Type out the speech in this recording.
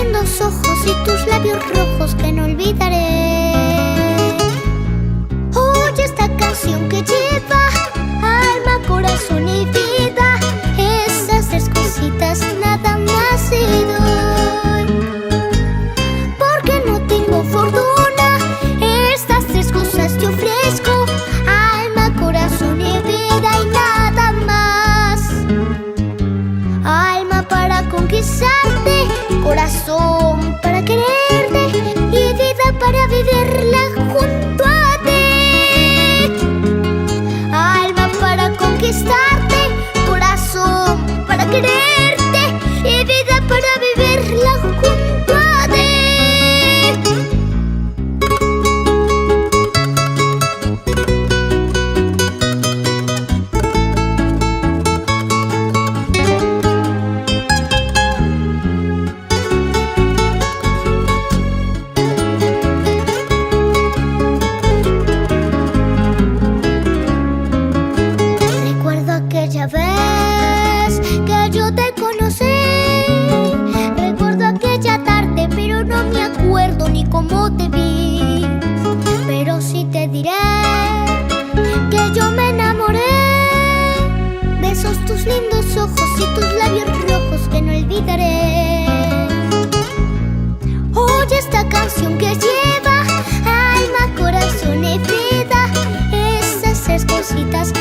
lindos ojos y tus labios rojos que no olvidaré. Oye esta canción que lleva alma, corazón y vida. Esas tres cositas nada más te doy. Porque no tengo fortuna, estas tres cosas te ofrezco: alma, corazón y vida y nada más. Alma para conquistarte, corazón para quererte y vida para vivirla junto a ti. Alma para conquistarte, corazón para quererte y vida para vivirla junto a ti. Recuerdo aquella vez que yo te conocí. Recuerdo aquella tarde, pero no me acuerdo ni cómo te vi. Pero sí te diré que yo me enamoré de esos tus lindos ojos y tus labios rojos que no olvidaré. Oye esta canción que lleva alma, corazón y vida. Esas tres cositas